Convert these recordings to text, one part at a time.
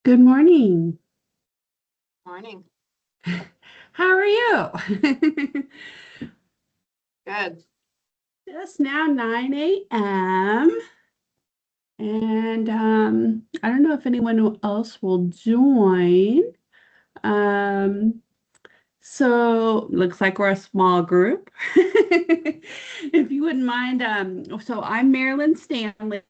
Good morning. Morning. How are you? Good. It's now 9 a.m. And I don't know if anyone else will join. Um, so looks like we're a small group. If you wouldn't mind, so I'm Marilyn Stanley,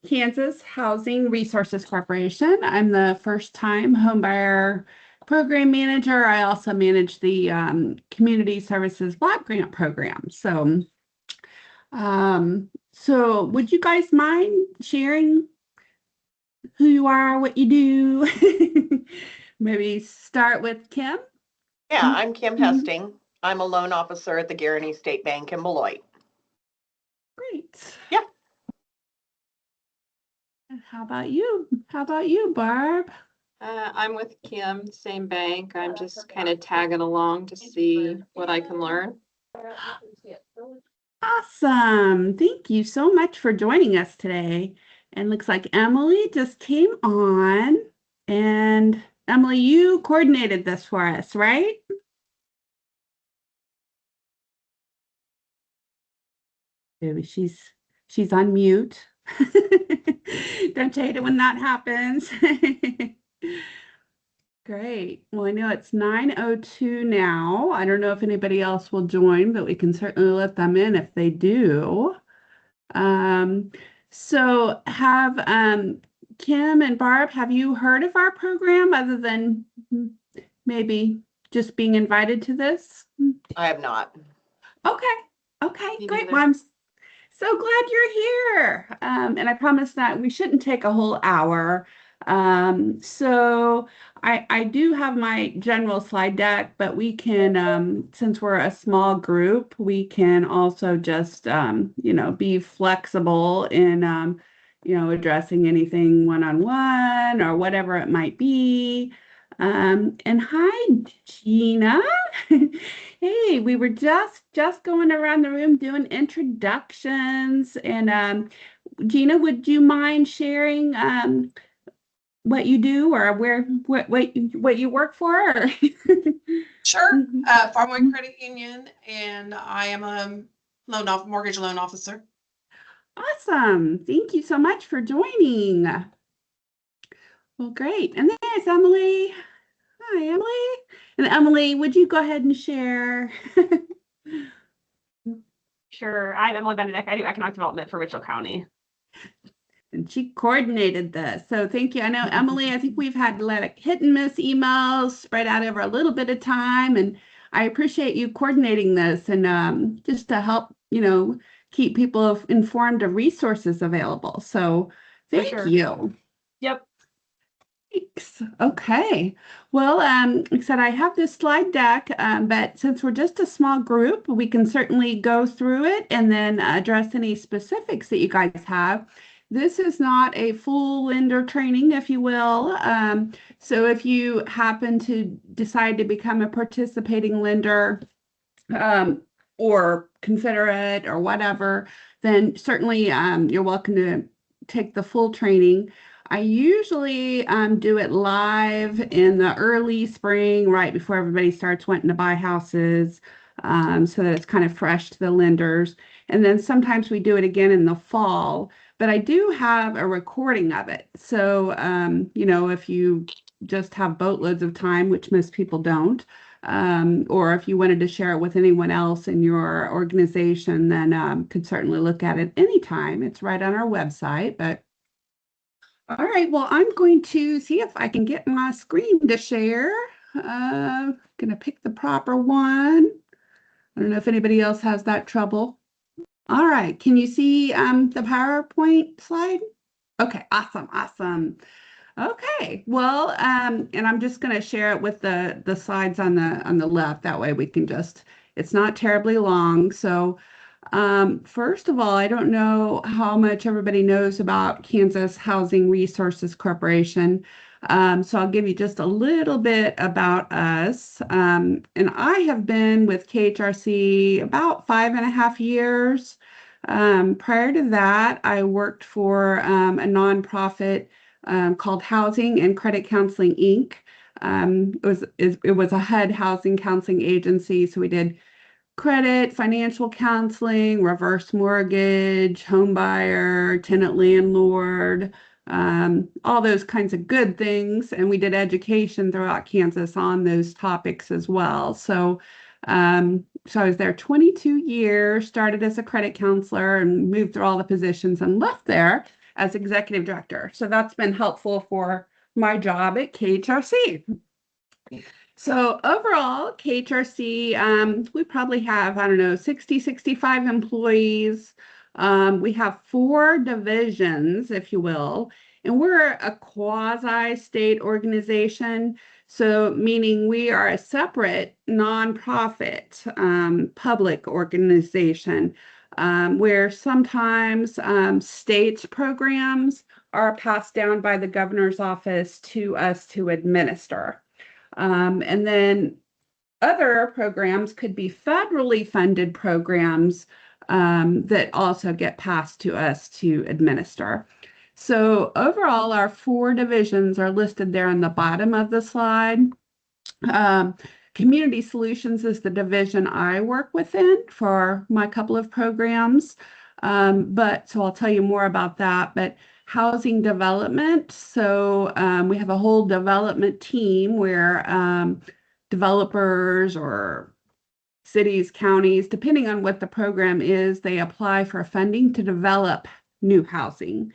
Kansas Housing Resources Corporation. I'm the first time homebuyer program manager. I also manage the Community Services Block Grant program. So would you guys mind sharing who you are, what you do? Maybe start with Kim. Yeah, I'm Kim Hesting. I'm a loan officer at the Guaranty State Bank in Beloit. Great. Yeah. And how about you? How about you, Barb? I'm with Kim, same bank. I'm just kind of tagging along to see what I can learn. Awesome. Thank you so much for joining us today. And looks like Emily just came on. And Emily, you coordinated this for us, right? Maybe she's on mute. Don't you hate it when that happens? Great. Well, I know it's 9:02 now. I don't know if anybody else will join, but we can certainly let them in if they do. Um, so have Kim and Barb, have you heard of our program other than maybe just being invited to this? I have not. Okay. Okay, Me great. neither. Well, I'm so glad you're here. And I promise that we shouldn't take a whole hour. So I do have my general slide deck, but we can, since we're a small group, we can also just, be flexible in, addressing anything one-on-one or whatever it might be. And hi, Gina. Hey, we were just going around the room doing introductions. And Gina, would you mind sharing what you do or what you work for? Sure. Farmway Credit Union, and I am a mortgage loan officer. Awesome. Thank you so much for joining. Well, great. And there's Emily. Hi, Emily. And Emily, would you go ahead and share? Sure. I'm Emily Benedict. I do economic development for Mitchell County. And she coordinated this. So thank you. I know, Emily, I think we've had like hit and miss emails spread out over a little bit of time. And I appreciate you coordinating this and just to help, keep people informed of resources available. So thank sure. you. Yep. Thanks. Okay. Well, like I said, I have this slide deck, but since we're just a small group, we can certainly go through it and then address any specifics that you guys have. This is not a full lender training, if you will. So if you happen to decide to become a participating lender, or consider it or whatever, then certainly you're welcome to take the full training. I usually do it live in the early spring, right before everybody starts wanting to buy houses, so that it's kind of fresh to the lenders. And then sometimes we do it again in the fall, but I do have a recording of it. So, if you just have boatloads of time, which most people don't, or if you wanted to share it with anyone else in your organization, then could certainly look at it anytime. It's right on our website. But all right, well, I'm going to see if I can get my screen to share. Gonna pick the proper one. I don't know if anybody else has that trouble. All right, can you see the PowerPoint slide? Okay, awesome. Okay, well, and I'm just going to share it with the slides on the left. That way we can just, it's not terribly long. So, first of all, I don't know how much everybody knows about Kansas Housing Resources Corporation. So I'll give you just a little bit about us. And I have been with KHRC about 5.5 years. Prior to that, I worked for a nonprofit called Housing and Credit Counseling, Inc. It was a HUD housing counseling agency. So we did credit, financial counseling, reverse mortgage, home buyer, tenant landlord, all those kinds of good things. And we did education throughout Kansas on those topics as well. So I was there 22 years, started as a credit counselor and moved through all the positions and left there as executive director. So that's been helpful for my job at KHRC. So overall, KHRC, we probably have, I don't know, 60, 65 employees. We have 4 divisions, if you will, and we're a quasi-state organization. So meaning we are a separate nonprofit public organization where sometimes state programs are passed down by the governor's office to us to administer. And then other programs could be federally funded programs that also get passed to us to administer. So overall, our 4 divisions are listed there on the bottom of the slide. Community Solutions is the division I work within for my couple of programs. So I'll tell you more about that. But housing development. So we have a whole development team where developers or cities, counties, depending on what the program is, they apply for funding to develop new housing.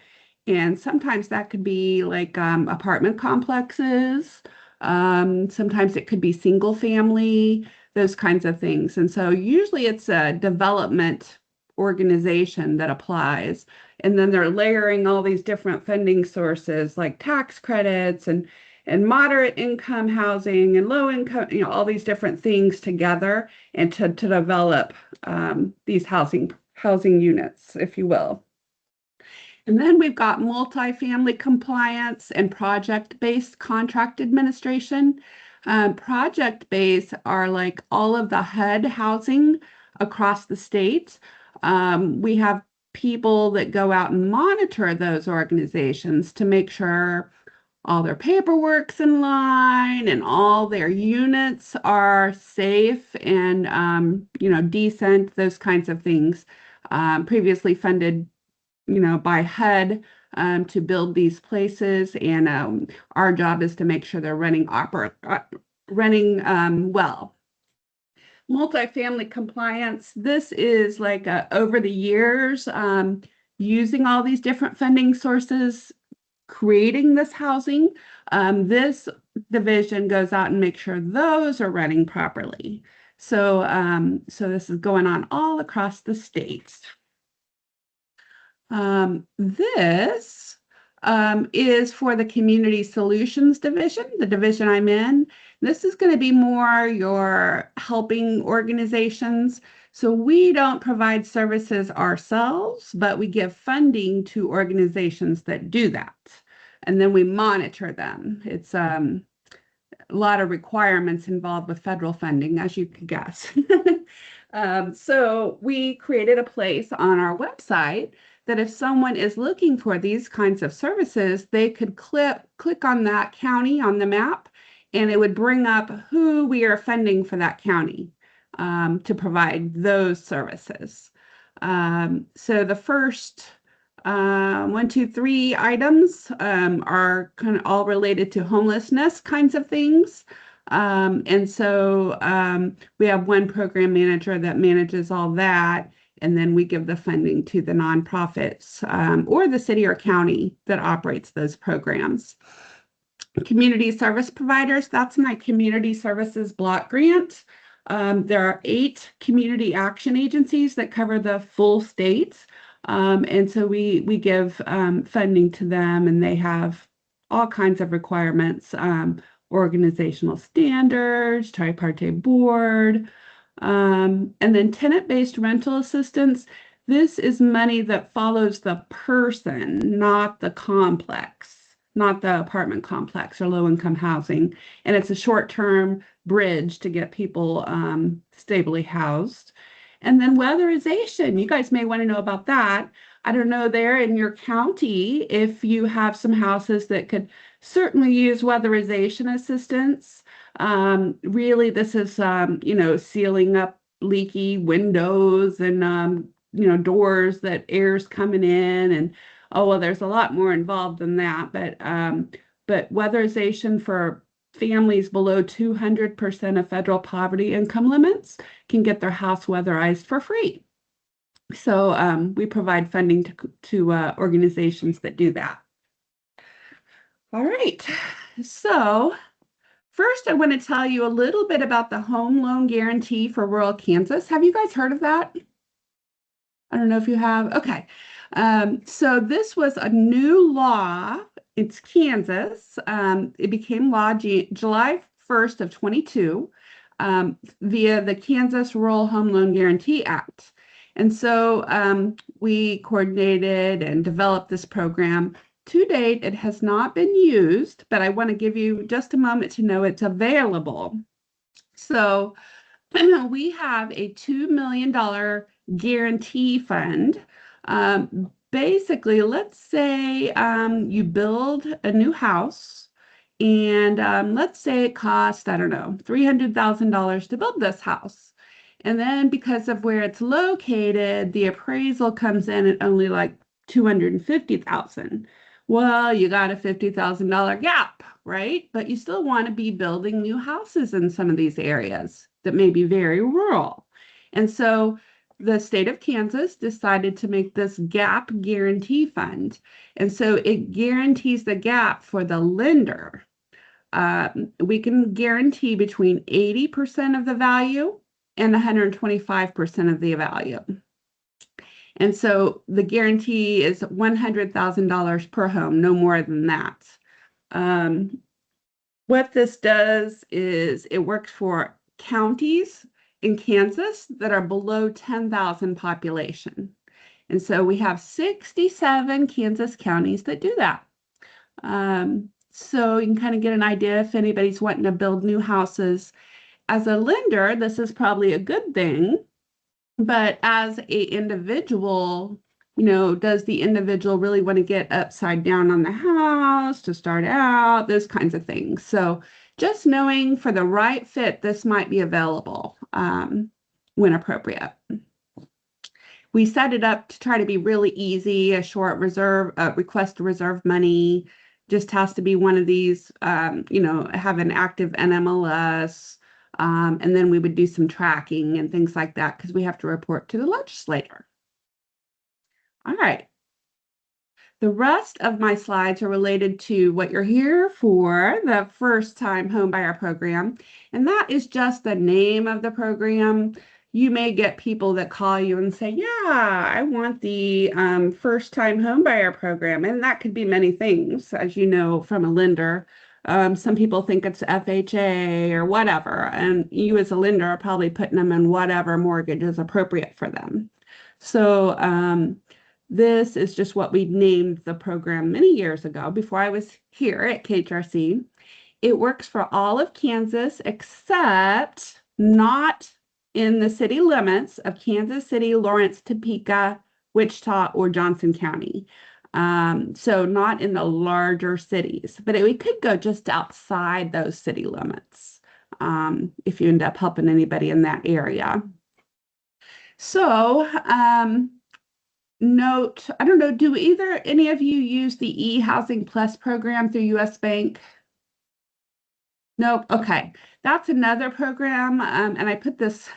And sometimes that could be like apartment complexes. Sometimes it could be single family, those kinds of things. And so usually it's a development organization that applies. And then they're layering all these different funding sources like tax credits and moderate income housing and low income, all these different things together and to develop these housing units, if you will. And then we've got multifamily compliance and project-based contract administration. Project-based are like all of the HUD housing across the state. We have people that go out and monitor those organizations to make sure all their paperwork's in line and all their units are safe and decent, those kinds of things. Previously funded by HUD to build these places, and our job is to make sure they're running well. Multifamily compliance, this is like over the years, using all these different funding sources, creating this housing. This division goes out and makes sure those are running properly. So this is going on all across the state. This is for the Community Solutions Division, the division I'm in. This is going to be more your helping organizations. So we don't provide services ourselves, but we give funding to organizations that do that. And then we monitor them. It's a lot of requirements involved with federal funding, as you could guess. So we created a place on our website that if someone is looking for these kinds of services, they could click on that county on the map, and it would bring up who we are funding for that county to provide those services. So the first 1, 2, 3 items are kind of all related to homelessness kinds of things. And so we have one program manager that manages all that. And then we give the funding to the nonprofits or the city or county that operates those programs. Community service providers, that's my community services block grant. There are 8 community action agencies that cover the full state. And so we give funding to them, and they have all kinds of requirements, organizational standards, tripartite board, and then tenant-based rental assistance. This is money that follows the person, not the complex, not the apartment complex or low-income housing. And it's a short-term bridge to get people stably housed. And then weatherization, you guys may want to know about that. I don't know there in your county if you have some houses that could certainly use weatherization assistance. Really, this is, sealing up leaky windows and, doors that air's coming in. And, oh, well, there's a lot more involved than that. But weatherization for families below 200% of federal poverty income limits can get their house weatherized for free. So we provide funding to organizations that do that. All right. So first, I want to tell you a little bit about the home loan guarantee for rural Kansas. Have you guys heard of that? I don't know if you have. Okay. So this was a new law. It's Kansas. It became law July 1st of 22 via the Kansas Rural Home Loan Guarantee Act. And so we coordinated and developed this program. To date, it has not been used, but I want to give you just a moment to know it's available. So we have a $2 million guarantee fund. Basically, let's say you build a new house and let's say it costs, I don't know, $300,000 to build this house. And then because of where it's located, the appraisal comes in at only like $250,000. Well, you got a $50,000 gap, right? But you still want to be building new houses in some of these areas that may be very rural. And so the state of Kansas decided to make this gap guarantee fund. And so it guarantees the gap for the lender. We can guarantee between 80% of the value and 125% of the value. And so the guarantee is $100,000 per home, no more than that. What this does is it works for counties in Kansas that are below 10,000 population. And so we have 67 Kansas counties that do that. So you can kind of get an idea if anybody's wanting to build new houses. As a lender, this is probably a good thing, but as an individual, does the individual really want to get upside down on the house to start out, those kinds of things. So just knowing for the right fit, this might be available when appropriate. We set it up to try to be really easy, a short request to reserve money, just has to be one of these, have an active NMLS. And then we would do some tracking and things like that because we have to report to the legislator. All right. The rest of my slides are related to what you're here for, the first time homebuyer program. And that is just the name of the program. You may get people that call you and say, yeah, I want the first time homebuyer program. And that could be many things, as you know, from a lender. Some people think it's FHA or whatever, and you as a lender are probably putting them in whatever mortgage is appropriate for them. So this is just what we named the program many years ago before I was here at KHRC. It works for all of Kansas except not in the city limits of Kansas City, Lawrence, Topeka, Wichita, or Johnson County. So not in the larger cities, but we could go just outside those city limits if you end up helping anybody in that area. So note, I don't know, do any of you use the eHousing Plus program through US Bank? Nope. Okay. That's another program. And I put this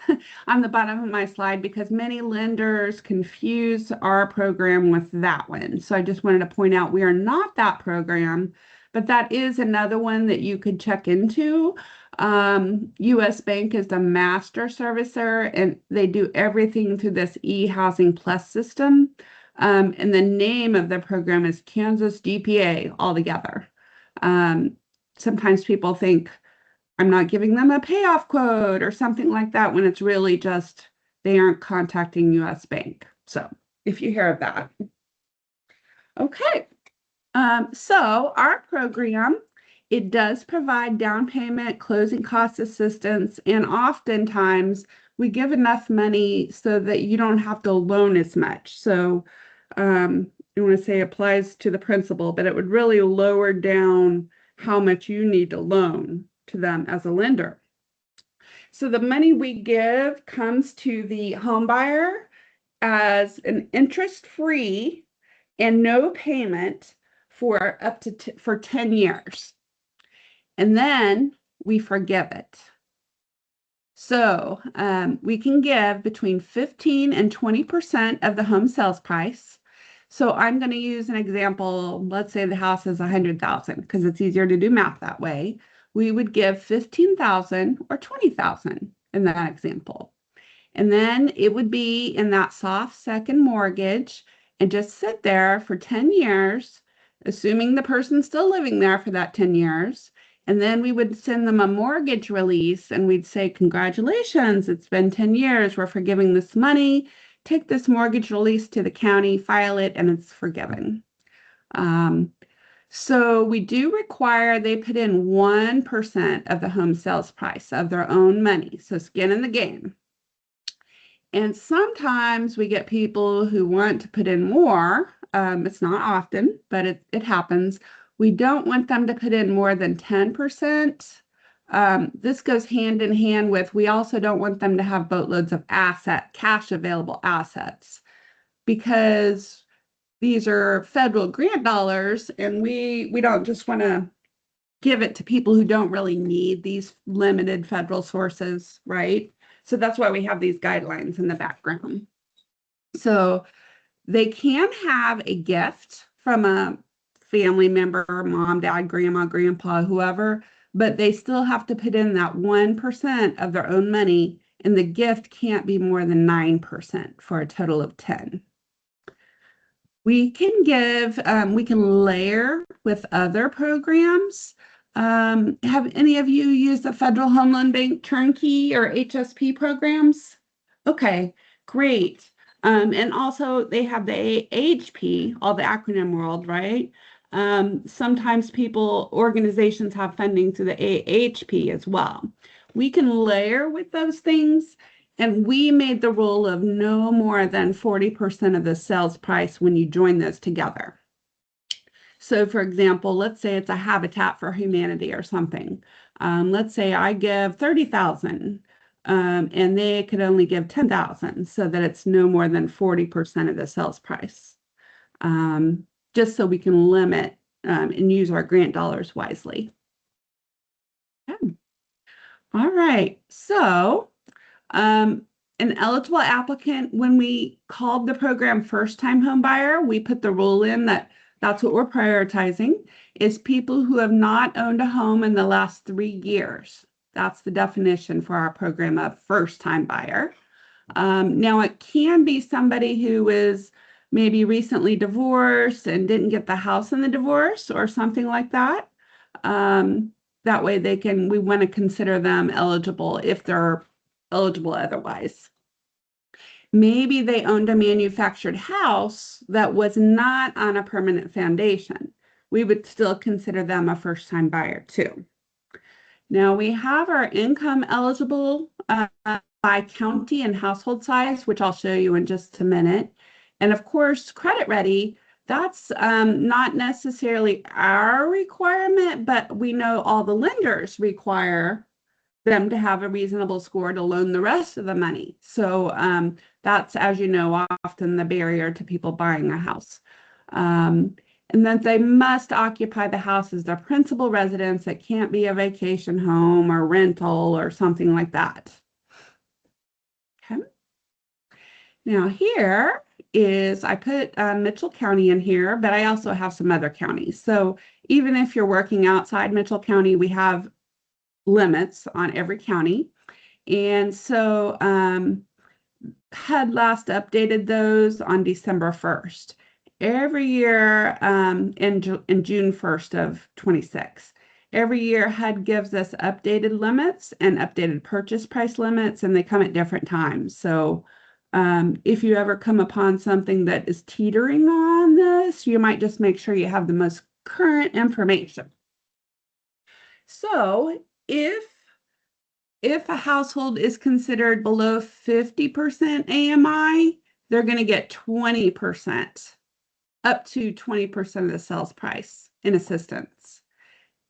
on the bottom of my slide because many lenders confuse our program with that one. So I just wanted to point out we are not that program, but that is another one that you could check into. US Bank is the master servicer and they do everything through this eHousing Plus system. And the name of the program is Kansas DPA altogether. Sometimes people think I'm not giving them a payoff quote or something like that when it's really just they aren't contacting US Bank. So if you hear of that. Okay. So our program, it does provide down payment, closing cost assistance, and oftentimes we give enough money so that you don't have to loan as much. So you want to say applies to the principal, but it would really lower down how much you need to loan to them as a lender. So the money we give comes to the home buyer as an interest-free and no payment for up to for 10 years. And then we forgive it. So we can give between 15 and 20% of the home sales price. So I'm going to use an example. Let's say the house is 100,000 because it's easier to do math that way. We would give 15,000 or 20,000 in that example. And then it would be in that soft second mortgage and just sit there for 10 years, assuming the person's still living there for that 10 years. And then we would send them a mortgage release and we'd say, congratulations, it's been 10 years. We're forgiving this money. Take this mortgage release to the county, file it, and it's forgiven. So we do require they put in 1% of the home sales price of their own money. So skin in the game. And sometimes we get people who want to put in more. It's not often, but it happens. We don't want them to put in more than 10%. This goes hand in hand with, we also don't want them to have boatloads of cash available assets, because these are federal grant dollars and we don't just want to give it to people who don't really need these limited federal sources, right? So that's why we have these guidelines in the background. So they can have a gift from a family member, mom, dad, grandma, grandpa, whoever, but they still have to put in that 1% of their own money, and the gift can't be more than 9% for a total of 10. We can we can layer with other programs. Have any of you used the Federal Home Loan Bank Turnkey or HSP programs? Okay, great. And also they have the AHP, all the acronym world, right? Sometimes organizations have funding through the AHP as well. We can layer with those things, and we made the rule of no more than 40% of the sales price when you join those together. So for example, let's say it's a Habitat for Humanity or something. Let's say I give 30,000 and they could only give 10,000, so that it's no more than 40% of the sales price. Just so we can limit and use our grant dollars wisely. Okay. All right, so an eligible applicant, when we called the program first-time home buyer, we put the rule in that that's what we're prioritizing, is people who have not owned a home in the last 3 years. That's the definition for our program of first-time buyer. Now, it can be somebody who is maybe recently divorced and didn't get the house in the divorce or something like that. That way we want to consider them eligible if they're eligible otherwise. Maybe they owned a manufactured house that was not on a permanent foundation. We would still consider them a first-time buyer too. Now we have our income eligible by county and household size, which I'll show you in just a minute. And of course, credit ready, that's not necessarily our requirement, but we know all the lenders require them to have a reasonable score to loan the rest of the money. So that's, as you know, often the barrier to people buying a house. And then they must occupy the house as their principal residence. It can't be a vacation home or rental or something like that. Okay. Now here is, I put Mitchell County in here, but I also have some other counties. So even if you're working outside Mitchell County, we have limits on every county. And so HUD last updated those on December 1st. Every year in June 1st of 26. Every year HUD gives us updated limits and updated purchase price limits, and they come at different times. So if you ever come upon something that is teetering on this, you might just make sure you have the most current information. So if a household is considered below 50% AMI, they're going to get 20% up to 20% of the sales price in assistance.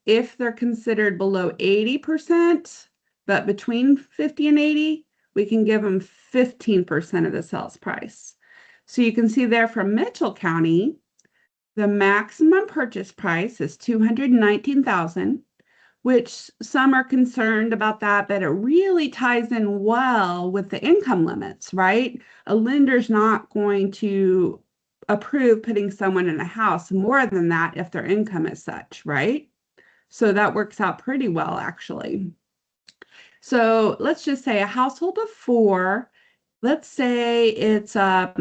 If they're considered below 80%, but between 50 and 80, we can give them 15% of the sales price. So you can see there from Mitchell County, the maximum purchase price is $219,000, which some are concerned about that, but it really ties in well with the income limits, right? A lender's not going to approve putting someone in a house more than that if their income is such, right? So that works out pretty well, actually. So let's just say a household of 4. Let's say it's a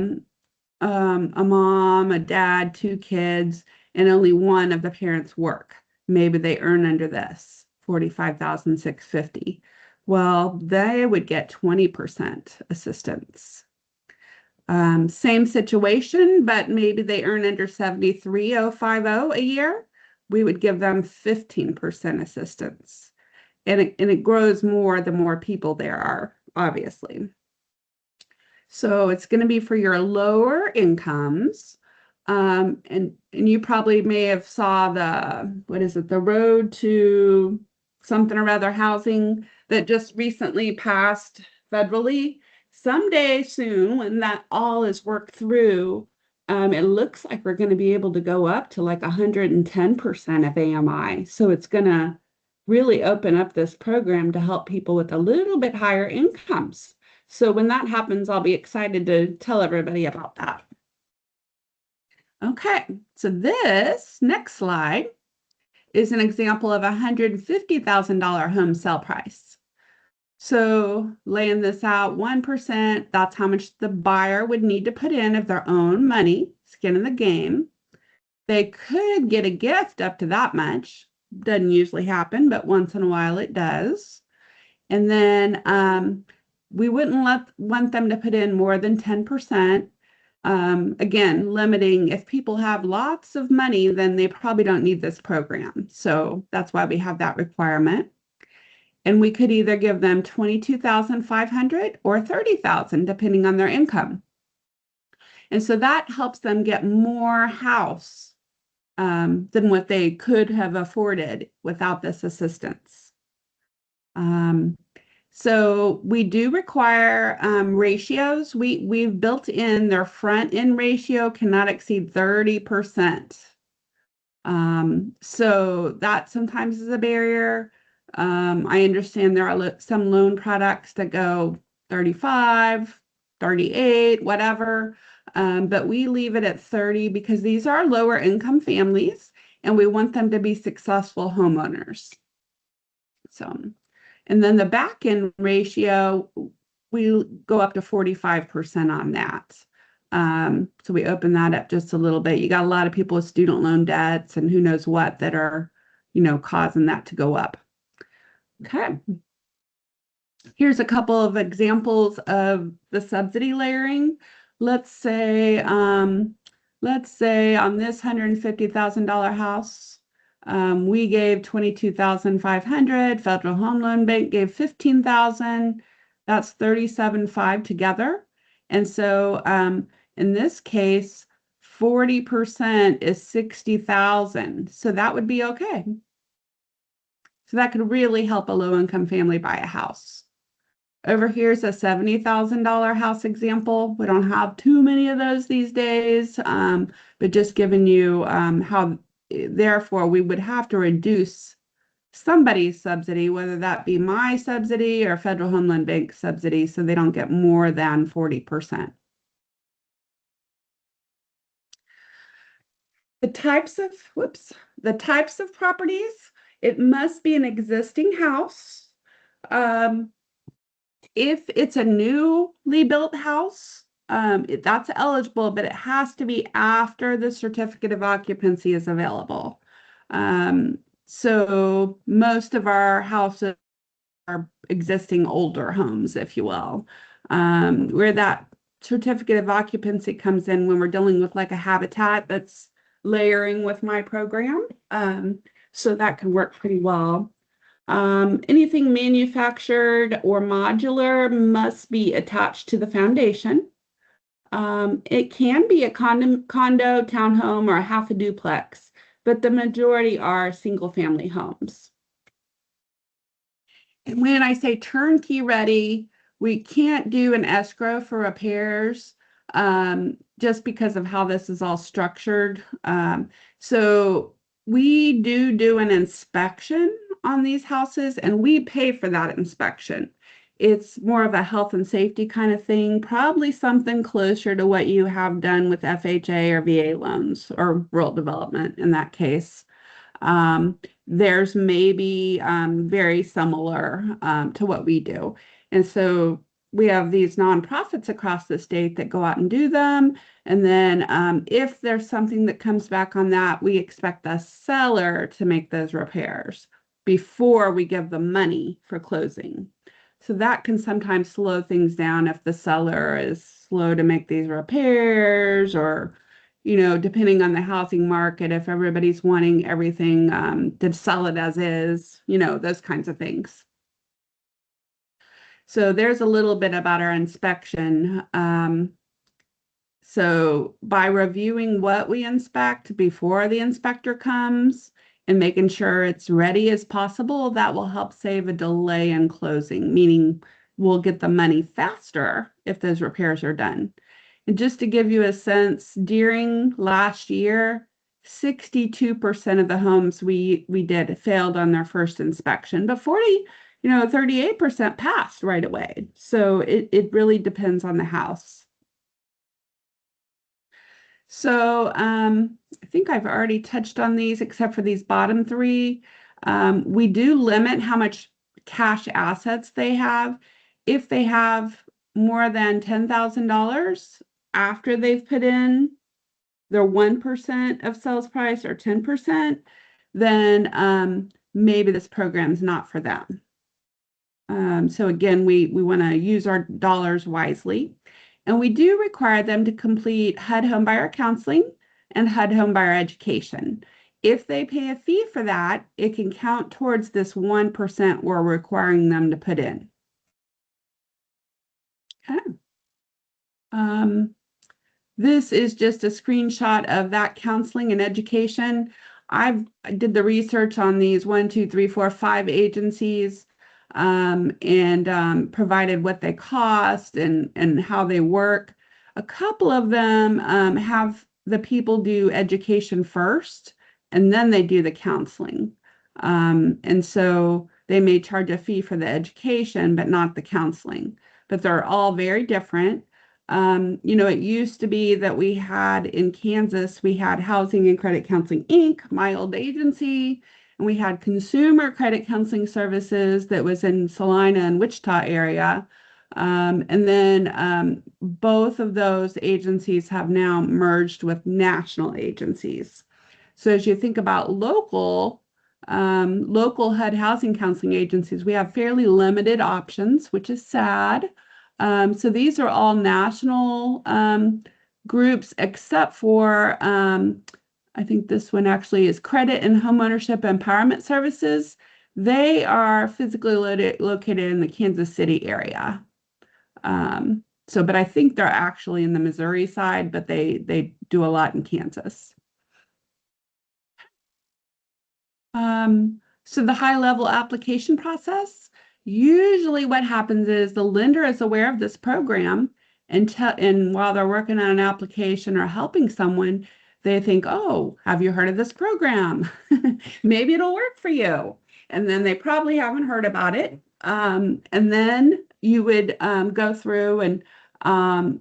mom, a dad, 2 kids, and only one of the parents work. Maybe they earn under this, $45,650. Well, they would get 20% assistance. Same situation, but maybe they earn under 73,050 a year. We would give them 15% assistance. And it grows more the more people there are, obviously. So it's going to be for your lower incomes. And you probably may have saw the road to something or other housing that just recently passed federally. Someday soon, when that all is worked through, it looks like we're going to be able to go up to like 110% of AMI. So it's going to really open up this program to help people with a little bit higher incomes. So when that happens, I'll be excited to tell everybody about that. Okay, so this next slide is an example of a $150,000 home sale price. So laying this out, 1%, that's how much the buyer would need to put in of their own money, skin in the game. They could get a gift up to that much. Doesn't usually happen, but once in a while it does. And then we wouldn't want them to put in more than 10%. Again, limiting, if people have lots of money, then they probably don't need this program. So that's why we have that requirement. And we could either give them $22,500 or $30,000, depending on their income. And so that helps them get more house than what they could have afforded without this assistance. So we do require ratios. We've built in their front end ratio cannot exceed 30%. So that sometimes is a barrier. I understand there are some loan products that go 35, 38, whatever. But we leave it at 30 because these are lower income families and we want them to be successful homeowners. So, and then the back end ratio, we go up to 45% on that. So we open that up just a little bit. You got a lot of people with student loan debts and who knows what that are, causing that to go up. Okay. Here's a couple of examples of the subsidy layering. Let's say on this $150,000 house, we gave $22,500. Federal Home Loan Bank gave $15,000. That's $37,500 together. And so in this case, 40% is $60,000. So that would be okay. So that could really help a low-income family buy a house. Over here's a $70,000 house example. We don't have too many of those these days, but just giving you how, therefore, we would have to reduce somebody's subsidy, whether that be my subsidy or Federal Home Loan Bank subsidy, so they don't get more than 40%. The types of properties, it must be an existing house. If it's a newly built house, that's eligible, but it has to be after the certificate of occupancy is available. So most of our houses are existing older homes, if you will, where that certificate of occupancy comes in when we're dealing with like a habitat that's layering with my program. So that can work pretty well. Anything manufactured or modular must be attached to the foundation. It can be a condo, townhome, or half a duplex, but the majority are single family homes. And when I say turnkey ready, we can't do an escrow for repairs just because of how this is all structured. So we do an inspection on these houses and we pay for that inspection. It's more of a health and safety kind of thing, probably something closer to what you have done with FHA or VA loans or rural development in that case. Um, there's maybe very similar to what we do. And so we have these nonprofits across the state that go out and do them. And then if there's something that comes back on that, we expect the seller to make those repairs before we give them money for closing. So that can sometimes slow things down if the seller is slow to make these repairs or depending on the housing market, if everybody's wanting everything to sell it as is, those kinds of things. So there's a little bit about our inspection. So by reviewing what we inspect before the inspector comes and making sure it's ready as possible, that will help save a delay in closing, meaning we'll get the money faster if those repairs are done. And just to give you a sense, during last year, 62% of the homes we did failed on their first inspection, but 38% passed right away. So it really depends on the house. So I think I've already touched on these except for these bottom three. We do limit how much cash assets they have. If they have more than $10,000 after they've put in their 1% of sales price or 10%, then maybe this program is not for them. So again, we want to use our dollars wisely. And we do require them to complete HUD Homebuyer Counseling and HUD Homebuyer Education. If they pay a fee for that, it can count towards this 1% we're requiring them to put in. Okay. This is just a screenshot of that counseling and education. I did the research on these 1, 2, 3, 4, 5 agencies and provided what they cost and how they work. A couple of them have the people do education first and then they do the counseling. And so they may charge a fee for the education, but not the counseling. But they're all very different. It used to be that we had in Kansas, we had Housing and Credit Counseling, Inc., my old agency, and we had Consumer Credit Counseling Services that was in Salina and Wichita area. And then both of those agencies have now merged with national agencies. So as you think about local HUD housing counseling agencies, we have fairly limited options, which is sad. So these are all national groups, except for, I think this one actually is Credit and Homeownership Empowerment Services. They are physically located in the Kansas City area. But I think they're actually in the Missouri side, but they do a lot in Kansas. So the high-level application process. Usually what happens is the lender is aware of this program and while they're working on an application or helping someone, they think, oh, have you heard of this program? Maybe it'll work for you. And then they probably haven't heard about it. And then you would go through and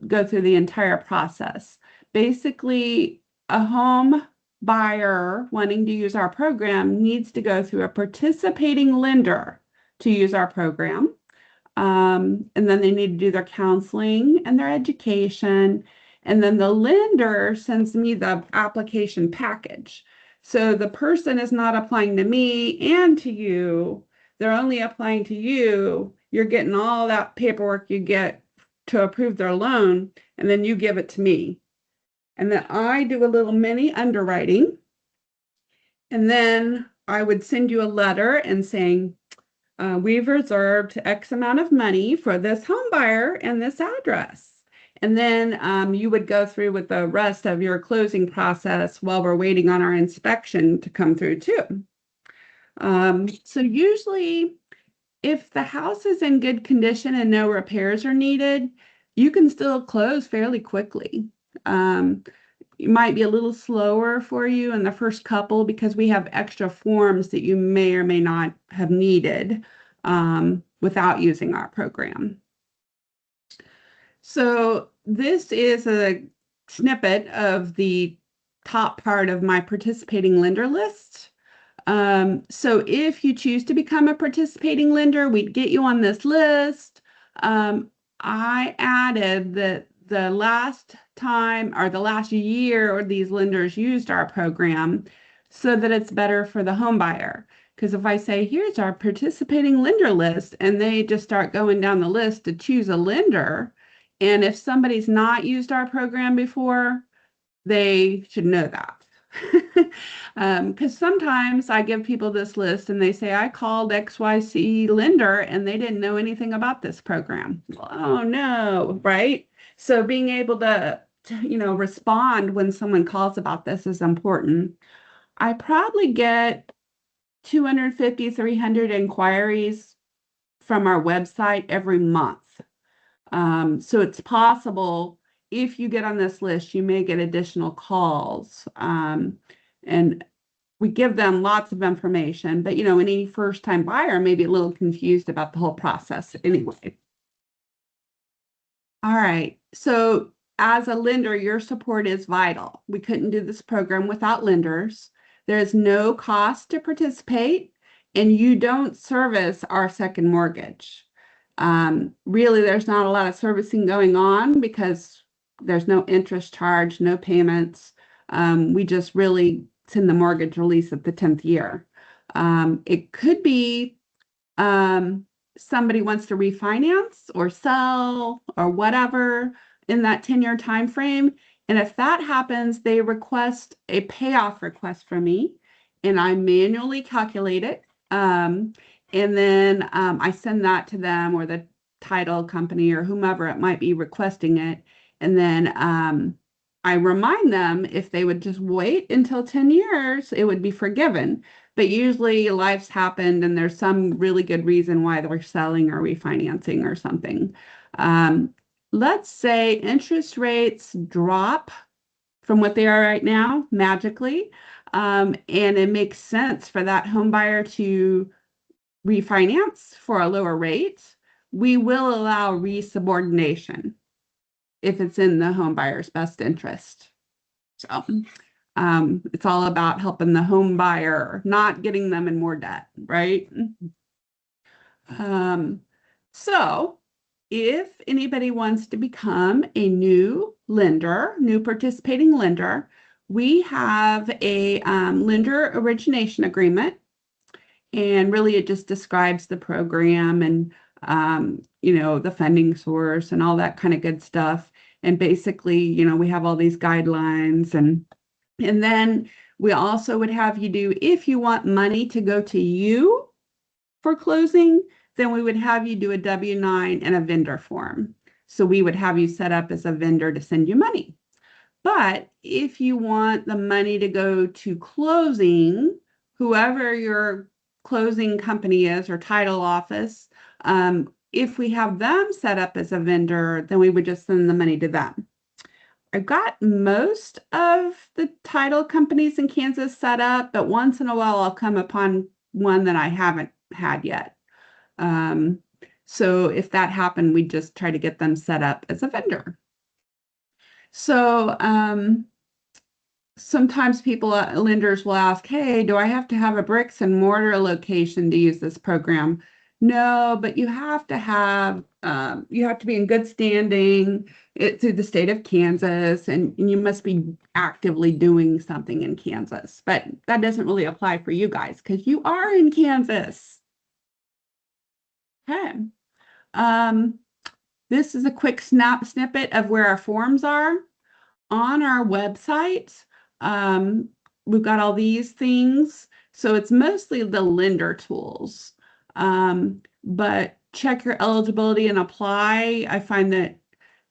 go through the entire process. Basically, a home buyer wanting to use our program needs to go through a participating lender to use our program. And then they need to do their counseling and their education. And then the lender sends me the application package. So the person is not applying to me and to you. They're only applying to you. You're getting all that paperwork you get to approve their loan, and then you give it to me. And then I do a little mini underwriting. And then I would send you a letter and saying, we've reserved X amount of money for this home buyer and this address. And then you would go through with the rest of your closing process while we're waiting on our inspection to come through too. So usually if the house is in good condition and no repairs are needed, you can still close fairly quickly. It might be a little slower for you in the first couple because we have extra forms that you may or may not have needed without using our program. So this is a snippet of the top part of my participating lender list. So if you choose to become a participating lender, we'd get you on this list. I added that the last time or the last year these lenders used our program so that it's better for the home buyer. Because if I say, here's our participating lender list, and they just start going down the list to choose a lender, and if somebody's not used our program before, they should know that. Because sometimes I give people this list and they say, I called XYZ lender and they didn't know anything about this program. Well, oh no, right? So being able to respond when someone calls about this is important. I probably get 250, 300 inquiries from our website every month. So it's possible if you get on this list, you may get additional calls. And we give them lots of information, but any first-time buyer may be a little confused about the whole process anyway. All right, so as a lender, your support is vital. We couldn't do this program without lenders. There's no cost to participate, and you don't service our second mortgage. Really, there's not a lot of servicing going on because there's no interest charge, no payments. We just really send the mortgage release at the 10th year. It could be somebody wants to refinance or sell or whatever in that 10-year time frame. And if that happens, they request a payoff request from me, and I manually calculate it. And then I send that to them or the title company or whomever it might be requesting it. And then I remind them if they would just wait until 10 years, it would be forgiven. But usually life's happened and there's some really good reason why they're selling or refinancing or something. Let's say interest rates drop from what they are right now magically. And it makes sense for that home buyer to refinance for a lower rate. We will allow resubordination if it's in the home buyer's best interest. So it's all about helping the home buyer, not getting them in more debt, right? So if anybody wants to become a new participating lender, we have a lender origination agreement. And really it just describes the program and, the funding source and all that kind of good stuff. And basically, we have all these guidelines and then we also would have you do, if you want money to go to you for closing, then we would have you do a W-9 and a vendor form. So we would have you set up as a vendor to send you money. But if you want the money to go to closing, whoever your closing company is or title office, if we have them set up as a vendor, then we would just send the money to them. I've got most of the title companies in Kansas set up, but once in a while I'll come upon one that I haven't had yet. So if that happened, we just try to get them set up as a vendor. So sometimes people, lenders will ask, hey, do I have to have a bricks and mortar location to use this program? No, but you have to be in good standing through the state of Kansas, and you must be actively doing something in Kansas. But that doesn't really apply for you guys because you are in Kansas. Okay. This is a quick snippet of where our forms are. On our website, we've got all these things. So it's mostly the lender tools. But check your eligibility and apply. I find that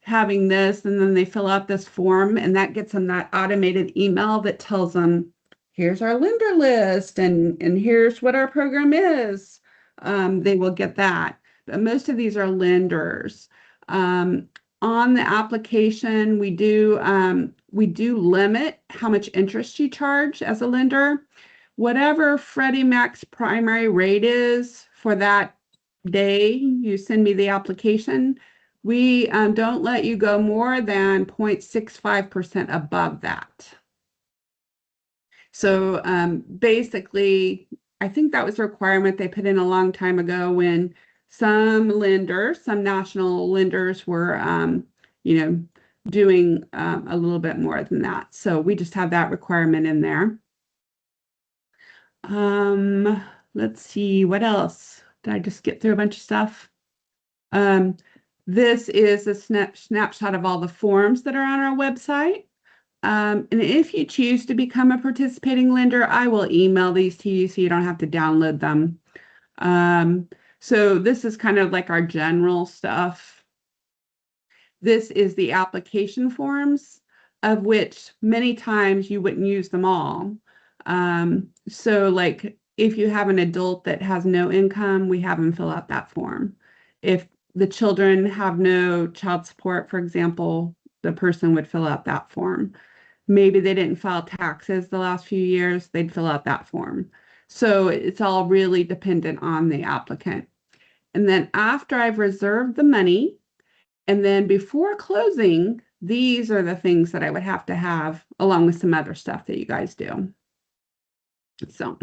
having this, and then they fill out this form, and that gets them that automated email that tells them, here's our lender list, and here's what our program is. They will get that. But most of these are lenders. On the application, we do limit how much interest you charge as a lender. Whatever Freddie Mac's primary rate is for that day you send me the application, we don't let you go more than 0.65% above that. So basically, I think that was a requirement they put in a long time ago when some lenders, some national lenders were, doing a little bit more than that. So we just have that requirement in there. Let's see, what else? Did I just get through a bunch of stuff? This is a snapshot of all the forms that are on our website. And if you choose to become a participating lender, I will email these to you so you don't have to download them. So this is kind of like our general stuff. This is the application forms, of which many times you wouldn't use them all. So like if you have an adult that has no income, we have them fill out that form. If the children have no child support, for example, the person would fill out that form. Maybe they didn't file taxes the last few years, they'd fill out that form. So it's all really dependent on the applicant. And then after I've reserved the money, and then before closing, these are the things that I would have to have along with some other stuff that you guys do. So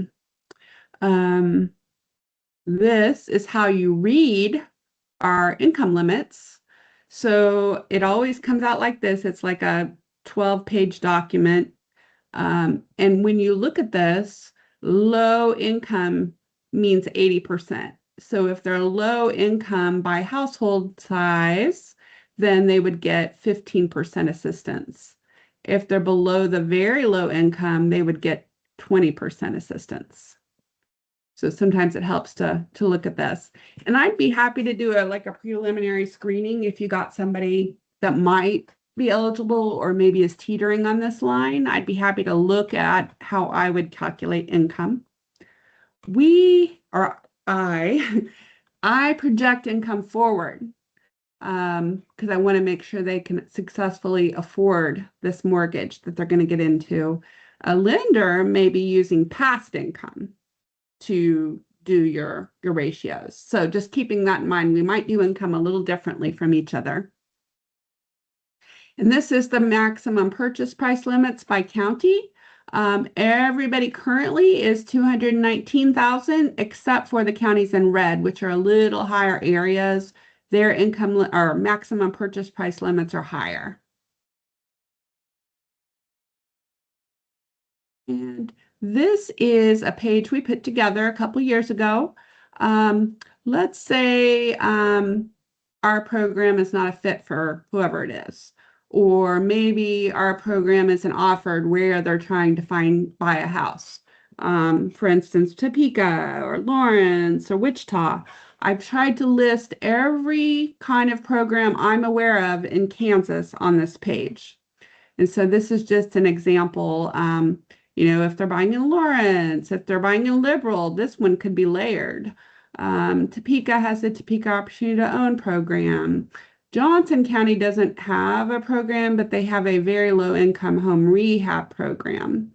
this is how you read our income limits. So it always comes out like this. It's like a 12-page document. And when you look at this, low income means 80%. So if they're low income by household size, then they would get 15% assistance. If they're below the very low income, they would get 20% assistance. So sometimes it helps to look at this. And I'd be happy to do a preliminary screening if you got somebody that might be eligible or maybe is teetering on this line. I'd be happy to look at how I would calculate income. I project income forward because I want to make sure they can successfully afford this mortgage that they're going to get into. A lender may be using past income to do your ratios. So just keeping that in mind, we might do income a little differently from each other. And this is the maximum purchase price limits by county. Everybody currently is 219,000 except for the counties in red, which are a little higher areas. Their income or maximum purchase price limits are higher. And this is a page we put together a couple years ago. Let's say our program is not a fit for whoever it is. Or maybe our program isn't offered where they're trying to buy a house. For instance, Topeka or Lawrence or Wichita. I've tried to list every kind of program I'm aware of in Kansas on this page. And so this is just an example. If they're buying in Lawrence, if they're buying in Liberal, this one could be layered. Topeka has the Topeka Opportunity to Own program. Johnson County doesn't have a program, but they have a very low income home rehab program.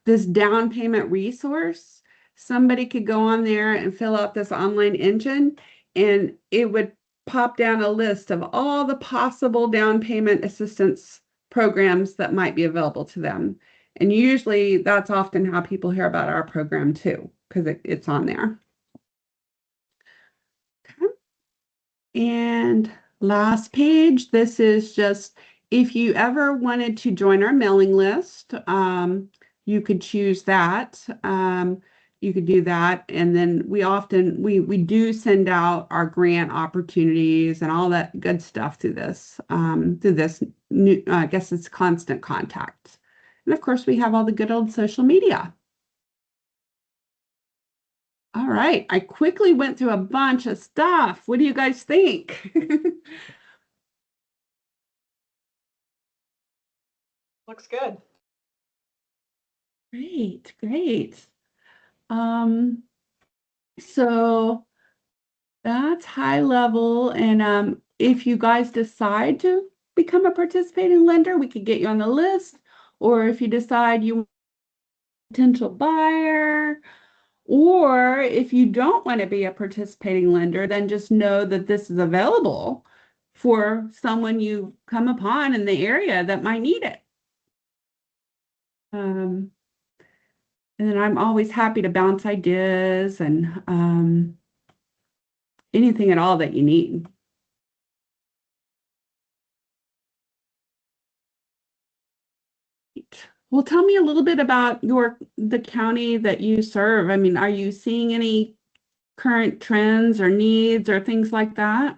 This down payment resource, somebody could go on there and fill out this online engine, and it would pop down a list of all the possible down payment assistance programs that might be available to them. And usually that's often how people hear about our program too, because it's on there. Okay. And last page, this is just if you ever wanted to join our mailing list, you could choose that. You could do that. And then we do send out our grant opportunities and all that good stuff through this new, I guess it's Constant Contact. And of course, we have all the good old social media. All right. I quickly went through a bunch of stuff. What do you guys think? Looks good. Great, great. Um, so that's high level. And if you guys decide to become a participating lender, we could get you on the list. Or if you decide you want a potential buyer, or if you don't want to be a participating lender, then just know that this is available for someone you come upon in the area that might need it. Um, and then I'm always happy to bounce ideas and anything at all that you need. Well, tell me a little bit about the county that you serve. I mean, are you seeing any current trends or needs or things like that?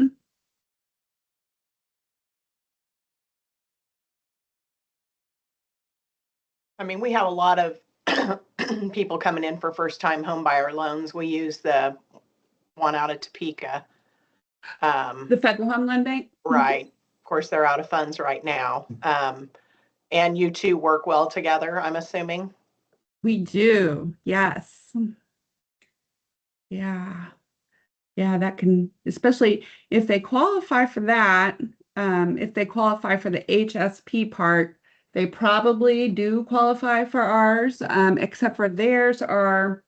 I mean, we have a lot of people coming in for first-time home buyer loans. We use the one out of Topeka. The Federal Home Loan Bank? Right. Of course, they're out of funds right now. And you two work well together, I'm assuming? We do, yes. Yeah. Yeah, that can, especially if they qualify for that, if they qualify for the HSP part, they probably do qualify for ours, except for theirs are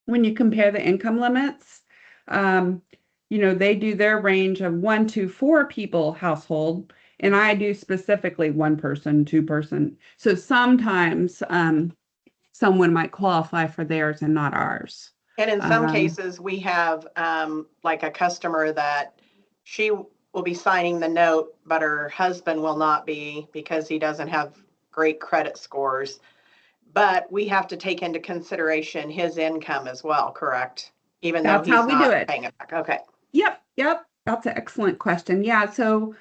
when you compare the income limits, um, they do their range of 1 to 4 people household, and I do specifically 1 person, 2 person. So sometimes someone might qualify for theirs and not ours. And in some Um, cases, we have like a customer that she will be signing the note, but her husband will not be because he doesn't have great credit scores. But we have to take into consideration his income as well, correct? Even though that's how he's we do not it. paying it back. Okay. Yep, yep. That's an excellent question. Yeah, so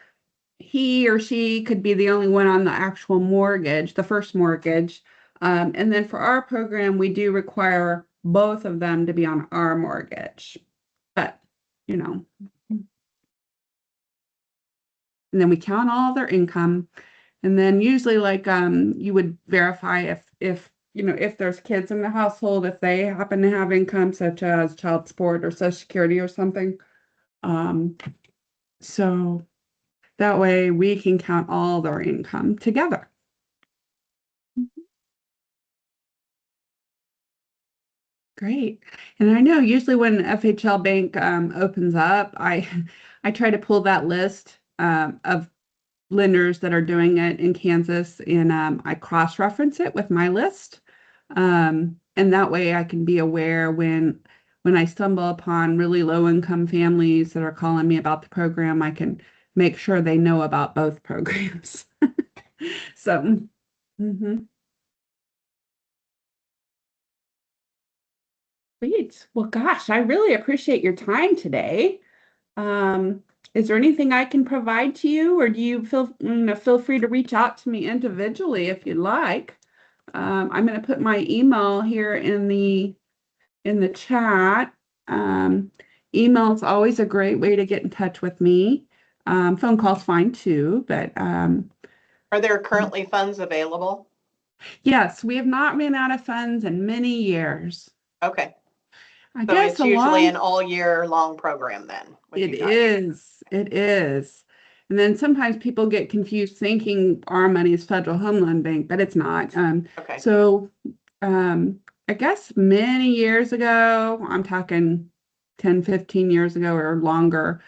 he or she could be the only one on the actual mortgage, the first mortgage. And then for our program, we do require both of them to be on our mortgage. But, you know, and then we count all their income. And then usually like you would verify if there's kids in the household, if they happen to have income such as child support or social security or something. Um, so that way we can count all their income together. Great. And I know usually when FHL Bank opens up, I try to pull that list of lenders that are doing it in Kansas, and I cross-reference it with my list. And that way I can be aware when I stumble upon really low-income families that are calling me about the program, I can make sure they know about both programs. So, mhm. Sweet. Well, gosh, I really appreciate your time today. Is there anything I can provide to you, or do you feel free to reach out to me individually if you'd like? I'm going to put my email here in the chat. Um, Email is always a great way to get in touch with me. Phone call's fine too, but Are there currently funds available? yes, we have not ran out of funds in many years. Okay. I So guess it's usually along an all year long program then with It you guys. is. It is. And then sometimes people get confused thinking our money is Federal Home Loan Bank, but it's not. Okay. So I guess many years ago, I'm talking 10, 15 years ago or longer,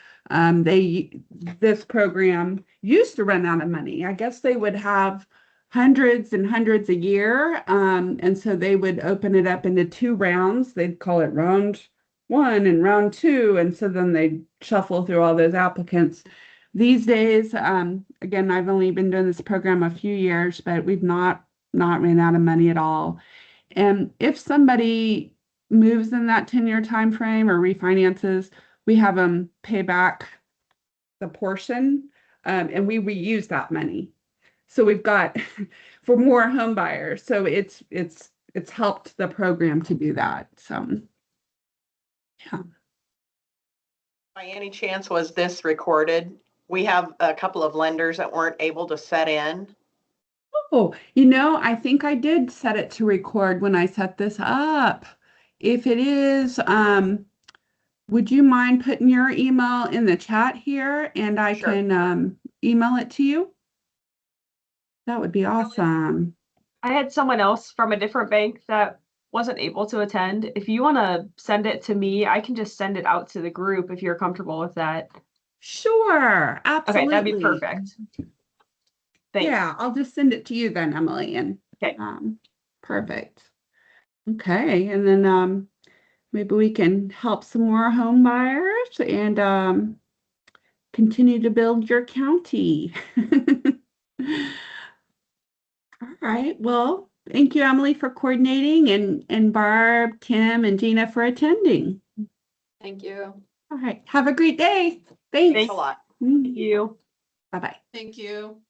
this program used to run out of money. I guess they would have hundreds and hundreds a year. And so they would open it up into 2 rounds. They'd call it round 1 and round 2. And so then they shuffle through all those applicants. These days, again, I've only been doing this program a few years, but we've not ran out of money at all. And if somebody moves in that 10-year time frame or refinances, we have them pay back the portion, and we reuse that money. So we've got for more home buyers. So it's helped the program to do that. So Yeah. By any chance, was this recorded? We have a couple of lenders that weren't able to set in. Oh, I think I did set it to record when I set this up. If it is, would you mind putting your email in the chat here and I Sure. can email it to you? That would be awesome. I had someone else from a different bank that wasn't able to attend. If you want to send it to me, I can just send it out to the group if you're comfortable with that. Sure, Okay, that'd be absolutely. perfect. Thanks. Yeah, I'll just send it to you then, Emily, and Okay. perfect. Okay, and then maybe we can help some more home buyers and continue to build your county. All right. Well, thank you, Emily, for coordinating and Barb, Kim, and Gina for attending. Thank you. All right. Have a great day. Thanks. Thanks a lot. Thank you. Bye-bye. Thank you.